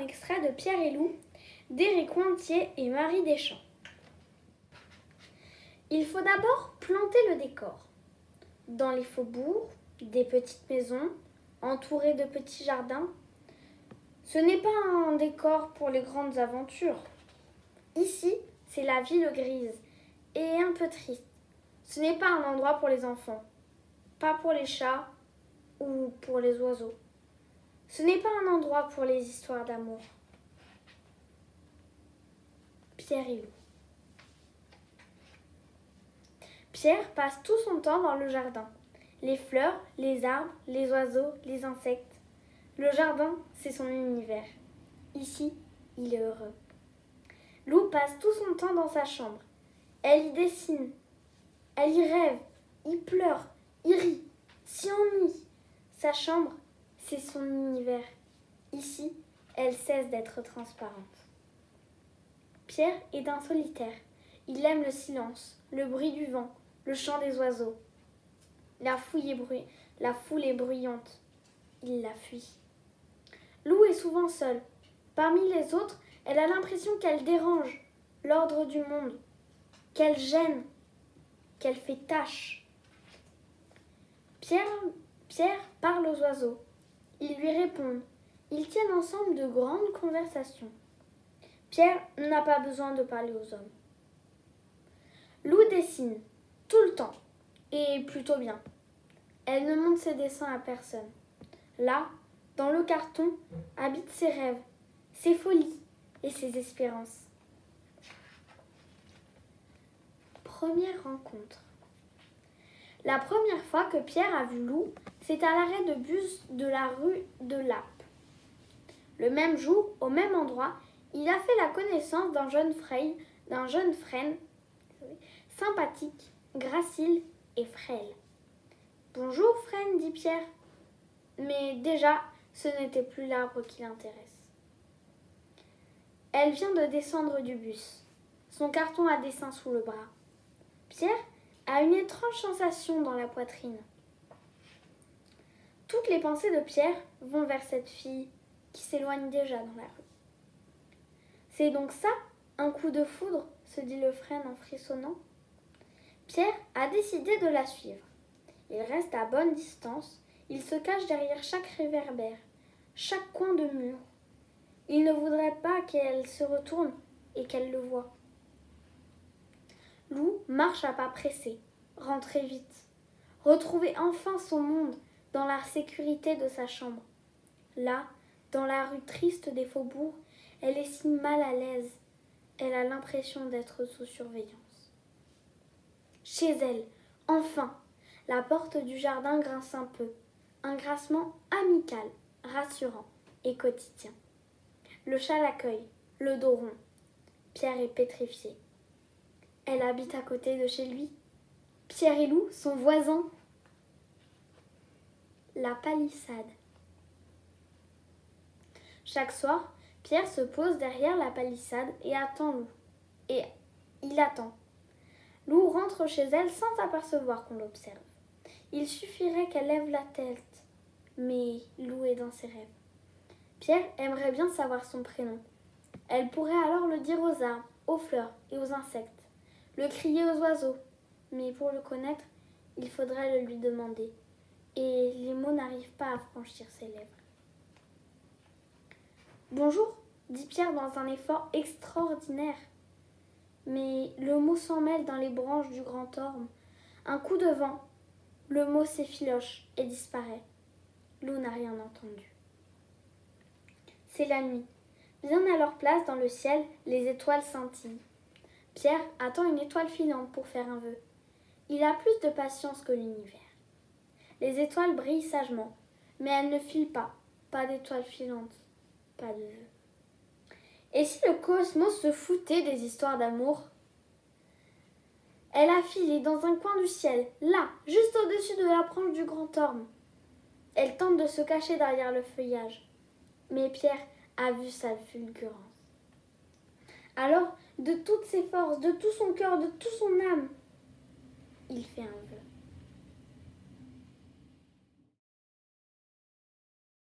extrait de Pierre et Loup, d'Éric Cointier et Marie Deschamps. Il faut d'abord planter le décor. Dans les faubourgs, des petites maisons, entourées de petits jardins. Ce n'est pas un décor pour les grandes aventures. Ici, c'est la ville grise et un peu triste. Ce n'est pas un endroit pour les enfants, pas pour les chats ou pour les oiseaux. Ce n'est pas un endroit pour les histoires d'amour. Pierre et Loup. Pierre passe tout son temps dans le jardin. Les fleurs, les arbres, les oiseaux, les insectes. Le jardin, c'est son univers. Ici, il est heureux. Loup passe tout son temps dans sa chambre. Elle y dessine, elle y rêve, y pleure, y rit, s'y ennuie. Sa chambre, c'est son univers. Ici, elle cesse d'être transparente. Pierre est un solitaire. Il aime le silence, le bruit du vent, le chant des oiseaux. La foule est bruyante. Il la fuit. Loup est souvent seule. Parmi les autres, elle a l'impression qu'elle dérange l'ordre du monde, qu'elle gêne, qu'elle fait tache. Pierre parle aux oiseaux. Ils lui répondent. Ils tiennent ensemble de grandes conversations. Pierre n'a pas besoin de parler aux hommes. Loup dessine, tout le temps, et plutôt bien. Elle ne montre ses dessins à personne. Là, dans le carton, habitent ses rêves, ses folies et ses espérances. Première rencontre. La première fois que Pierre a vu Loup, c'est à l'arrêt de bus de la rue de Lappe. Le même jour, au même endroit, il a fait la connaissance d'un jeune frêne sympathique, gracile et frêle. « Bonjour, frêne, dit Pierre. » Mais déjà, ce n'était plus l'arbre qui l'intéresse. Elle vient de descendre du bus, son carton à dessin sous le bras. Pierre a une étrange sensation dans la poitrine. Toutes les pensées de Pierre vont vers cette fille qui s'éloigne déjà dans la rue. C'est donc ça, un coup de foudre, se dit le frêne en frissonnant. Pierre a décidé de la suivre. Il reste à bonne distance, il se cache derrière chaque réverbère, chaque coin de mur. Il ne voudrait pas qu'elle se retourne et qu'elle le voie. Loup marche à pas pressés, rentrer vite, retrouver enfin son monde dans la sécurité de sa chambre. Là, dans la rue triste des faubourgs, elle est si mal à l'aise. Elle a l'impression d'être sous surveillance. Chez elle, enfin, la porte du jardin grince un peu. Un grincement amical, rassurant et quotidien. Le chat l'accueille, le dos rond. Pierre est pétrifié. Elle habite à côté de chez lui. Pierre et Loup sont voisins. La palissade. Chaque soir, Pierre se pose derrière la palissade et attend Loup. Et il attend. Loup rentre chez elle sans s'apercevoir qu'on l'observe. Il suffirait qu'elle lève la tête. Mais Loup est dans ses rêves. Pierre aimerait bien savoir son prénom. Elle pourrait alors le dire aux arbres, aux fleurs et aux insectes, le crier aux oiseaux. Mais pour le connaître, il faudrait le lui demander. Et les mots n'arrivent pas à franchir ses lèvres. « Bonjour » dit Pierre dans un effort extraordinaire. Mais le mot s'en mêle dans les branches du grand orme. Un coup de vent, le mot s'effiloche et disparaît. Loup n'a rien entendu. C'est la nuit. Bien à leur place dans le ciel, les étoiles scintillent. Pierre attend une étoile filante pour faire un vœu. Il a plus de patience que l'univers. Les étoiles brillent sagement, mais elles ne filent pas. Pas d'étoiles filantes, pas de vœux. Et si le cosmos se foutait des histoires d'amour ? Elle a filé dans un coin du ciel, là, juste au-dessus de la branche du grand orme. Elle tente de se cacher derrière le feuillage. Mais Pierre a vu sa fulgurance. Alors, de toutes ses forces, de tout son cœur, de toute son âme, il fait un vœu.